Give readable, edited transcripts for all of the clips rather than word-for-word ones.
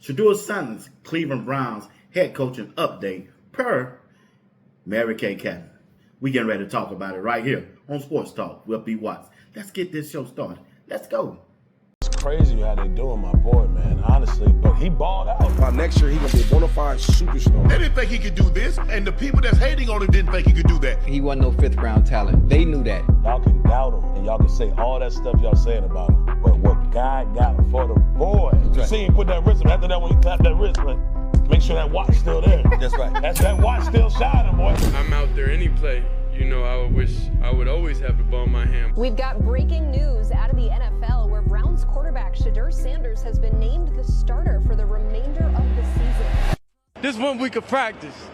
Shedeur Sanders, Cleveland Browns head coaching update per Mary KayCabot. We getting ready to talk about it right here on Sports Talk with B. Watts. Let's get this show started. Let's go. It's crazy how they doing my boy, man, honestly, but he balled out. By next year, he gonna be a bona fide superstar. They didn't think he could do this, and the people that's hating on him didn't think he could do that. He wasn't no fifth round talent. They knew that. Y'all can doubt him, and y'all can say all that stuff y'all saying about him, but what God got for the boy. You see him put that wrist, after that when he tapped that wrist, but make sure that watch still there. That's right. That's that watch still shining, boy. I'm out there any play. You know, I would wish I would always have the ball in my hand. We've got breaking news out of the NFL where Browns quarterback Shedeur Sanders has been named the starter for the remainder of the season. This 1 week of practice.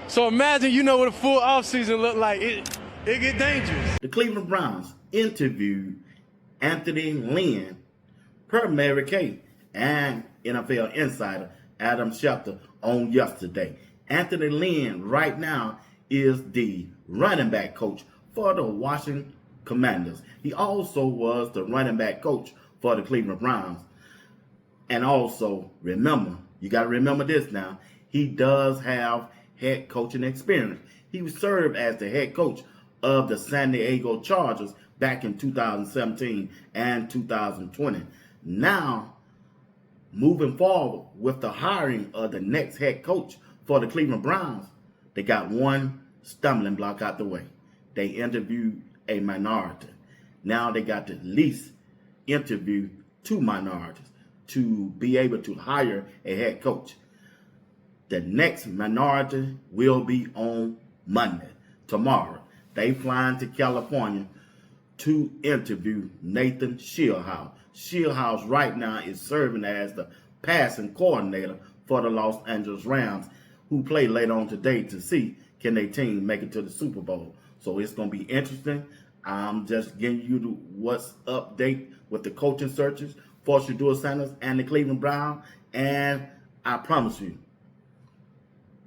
So imagine, you know what a full offseason look like. It get dangerous. The Cleveland Browns interviewed Anthony Lynn per Mary Kay and NFL insider Adam Schefter on yesterday. Anthony Lynn right now is the running back coach for the Washington Commanders. He also was the running back coach for the Cleveland Browns. And also, remember, you got to remember this now, he does have head coaching experience. He served as the head coach of the San Diego Chargers back in 2017 and 2020. Now, moving forward with the hiring of the next head coach for the Cleveland Browns, they got one stumbling block out the way. They interviewed a minority. Now they got to at least interview two minorities to be able to hire a head coach. The next minority will be on Monday, tomorrow. They flying to California to interview Nathan Scheelhaase. Scheelhaase right now is serving as the passing coordinator for the Los Angeles Rams, who play later on today to see can their team make it to the Super Bowl. So it's going to be interesting. I'm just giving you the what's update with the coaching searches for Shedeur Sanders and the Cleveland Browns. And I promise you,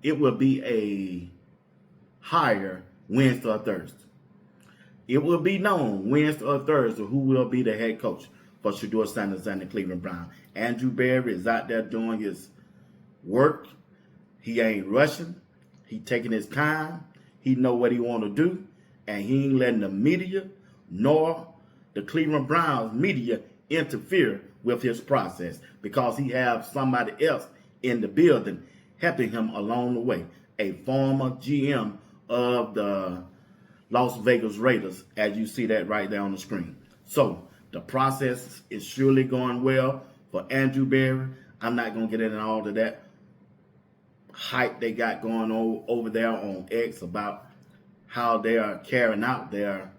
it will be a hire Wednesday or Thursday. It will be known Wednesday or Thursday who will be the head coach for Shedeur Sanders and the Cleveland Browns. Andrew Berry is out there doing his work. He ain't rushing. He taking his time. He know what he want to do. And he ain't letting the media nor the Cleveland Browns media interfere with his process, because he have somebody else in the building helping him along the way. A former GM of the Las Vegas Raiders, as you see that right there on the screen. So the process is surely going well for Andrew Berry. I'm not going to get into all of that hype they got going on over there on X about how they are carrying out their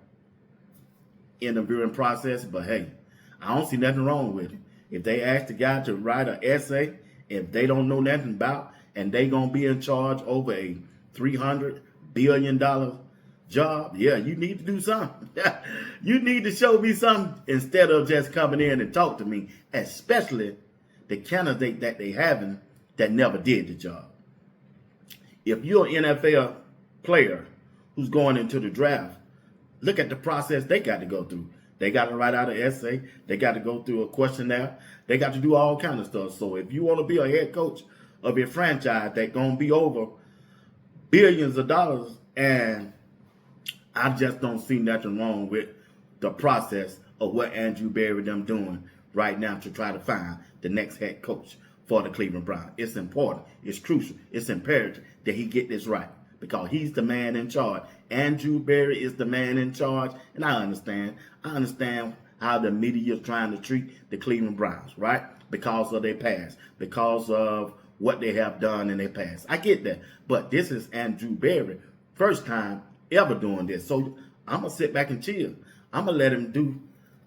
interviewing process. But hey, I don't see nothing wrong with it. If they ask the guy to write an essay, if they don't know nothing about, and they gonna be in charge over a $300 billion job, yeah, you need to do something. You need to show me something instead of just coming in and talk to me, especially the candidate that they haven't that never did the job. If you're an NFL player who's going into the draft, look at the process they got to go through. They got to write out an essay. They got to go through a questionnaire. They got to do all kind of stuff. So if you want to be a head coach of a franchise that's going to be over billions of dollars, and I just don't see nothing wrong with the process of what Andrew Berry them doing right now to try to find the next head coach for the Cleveland Browns. It's important. It's crucial. It's imperative that he get this right, because he's the man in charge. Andrew Berry is the man in charge, and I understand. I understand how the media is trying to treat the Cleveland Browns, right? Because of their past, because of what they have done in their past. I get that. But this is Andrew Berry, first time ever doing this. So I'm going to sit back and chill. I'm going to let him do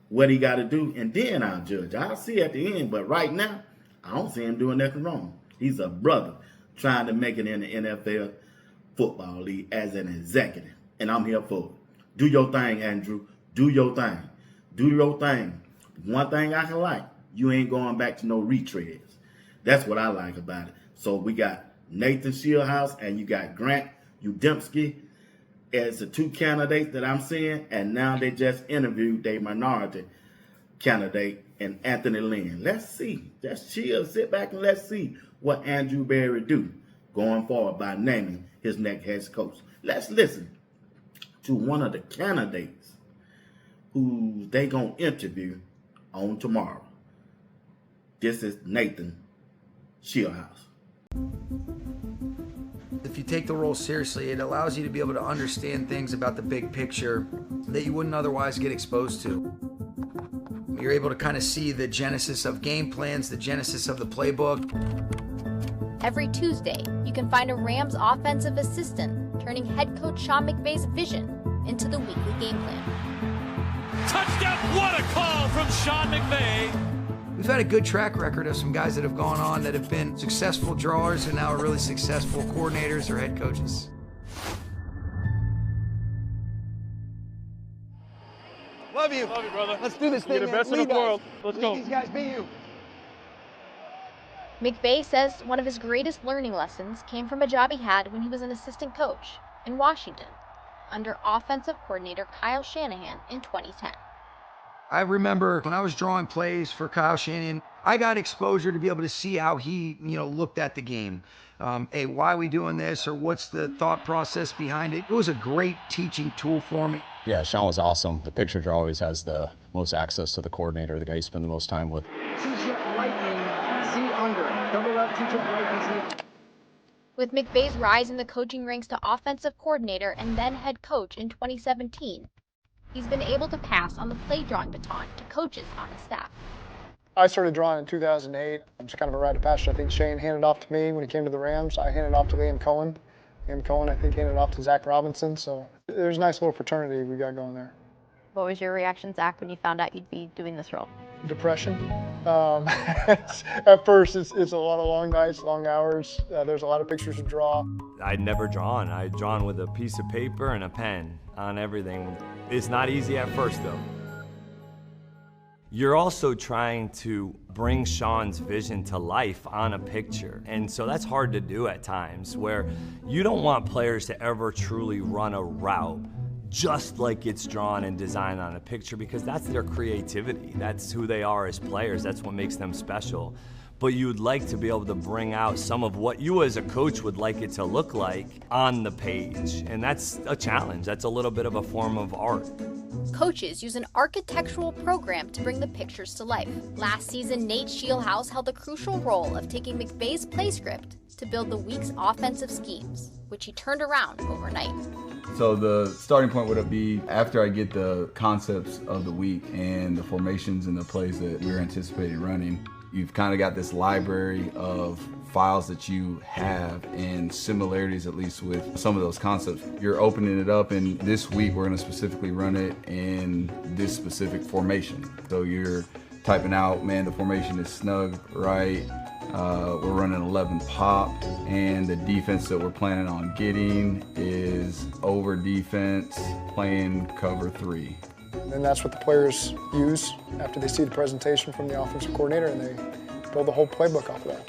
what he got to do, and then I'll judge. I'll see at the end. But right now, I don't see him doing nothing wrong. He's a brother trying to make it in the NFL football league as an executive, and I'm here for it. Do your thing, Andrew. Do your thing. Do your thing. One thing I can like, you ain't going back to no retreads. That's what I like about it. So we got Nathan Scheelhaase and you got Grant Udemski as the two candidates that I'm seeing, and now they just interviewed a minority candidate and Anthony Lynn. Let's see. Just chill, sit back, and let's see what Andrew Berry do going forward by naming his next head coach. Let's listen to one of the candidates who they gonna interview on tomorrow. This is Nathan Scheelhaase. If you take the role seriously, it allows you to be able to understand things about the big picture that you wouldn't otherwise get exposed to. You're able to kind of see the genesis of game plans, the genesis of the playbook. Every Tuesday, you can find a Rams offensive assistant turning head coach Sean McVay's vision into the weekly game plan. Touchdown! What a call from Sean McVay! We've had a good track record of some guys that have gone on that have been successful drawers and now are really successful coordinators or head coaches. Love you. Love you, brother. Let's do this thing. You're the best in the world. Let's go. These guys be you. McVay says one of his greatest learning lessons came from a job he had when he was an assistant coach in Washington under offensive coordinator Kyle Shanahan in 2010. I remember when I was drawing plays for Kyle Shanahan, I got exposure to be able to see how he, looked at the game. Hey, why are we doing this, or what's the thought process behind it? It was a great teaching tool for me. Yeah, Sean was awesome. The picture draw always has the most access to the coordinator, the guy you spend the most time with. With McVay's rise in the coaching ranks to offensive coordinator and then head coach in 2017, he's been able to pass on the play drawing baton to coaches on his staff. I started drawing in 2008. It was kind of a rite of passage. I think Shane handed off to me when he came to the Rams. I handed off to Liam Cohen. Liam Cohen, I think, handed off to Zach Robinson. So there's a nice little fraternity we got going there. What was your reaction, Zach, when you found out you'd be doing this role? Depression. At first, it's a lot of long nights, long hours. There's a lot of pictures to draw. I'd never drawn. I'd drawn with a piece of paper and a pen on everything. It's not easy at first, though. You're also trying to bring Sean's vision to life on a picture. And so that's hard to do at times, where you don't want players to ever truly run a route just like it's drawn and designed on a picture, because that's their creativity. That's who they are as players. That's what makes them special. But you'd like to be able to bring out some of what you as a coach would like it to look like on the page. And that's a challenge. That's a little bit of a form of art. Coaches use an architectural program to bring the pictures to life. Last season, Nate Scheelhaase held the crucial role of taking McVay's play script to build the week's offensive schemes, which he turned around overnight. So the starting point would be after I get the concepts of the week and the formations and the plays that we're anticipating running. You've kind of got this library of files that you have and similarities, at least with some of those concepts. You're opening it up, and this week we're going to specifically run it in this specific formation. So you're typing out, man, the formation is snug, right? We're running 11 pop, and the defense that we're planning on getting is over defense, playing cover 3. And that's what the players use after they see the presentation from the offensive coordinator, and they build the whole playbook off of that.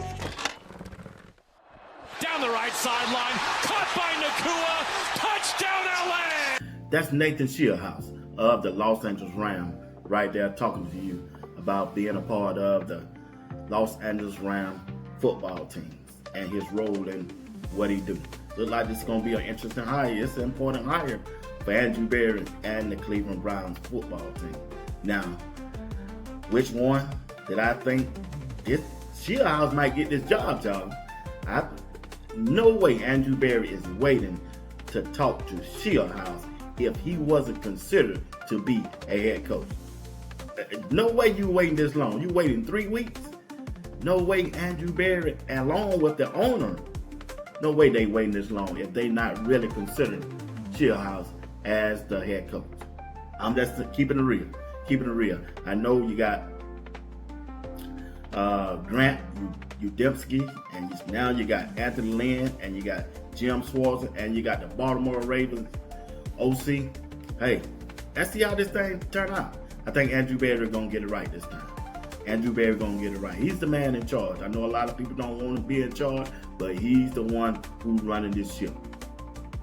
Down the right sideline, caught by Nakua, touchdown LA! That's Nathan Scheelhaase of the Los Angeles Rams right there talking to you about being a part of the Los Angeles Rams football team and his role in what he do. Look like this is going to be an interesting hire. It's an important hire for Andrew Berry and the Cleveland Browns football team. Now, which one did I think this Scheelhaase might get this job, y'all? No way Andrew Berry is waiting to talk to Scheelhaase if he wasn't considered to be a head coach. No way you waiting this long. You waiting 3 weeks? No way Andrew Berry, along with the owner, no way they waiting this long if they not really considering Scheelhaase as the head coach. I'm just keeping it real. Keeping it real. I know you got Grant Udemski, and now you got Anthony Lynn, and you got Jim Swartz, and you got the Baltimore Ravens OC. Hey, let's see how this thing turn out. I think Andrew Berry gonna get it right this time. Andrew Berry gonna get it right. He's the man in charge. I know a lot of people don't want to be in charge, but he's the one who's running this ship.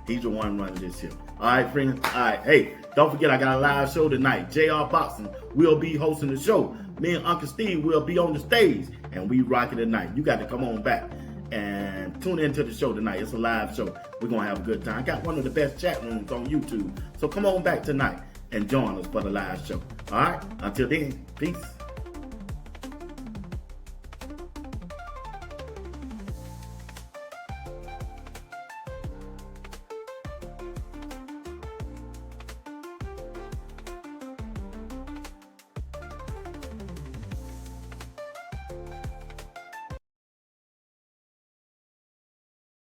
He's the one running this ship. All right, friends. All right. Hey, don't forget I got a live show tonight. JR Boxing will be hosting the show. me and Uncle Steve will be on the stage, and we rock it tonight. You got to come on back and tune into the show tonight. It's a live show. We're going to have a good time. Got one of the best chat rooms on YouTube. So come on back tonight and join us for the live show. All right? Until then, peace.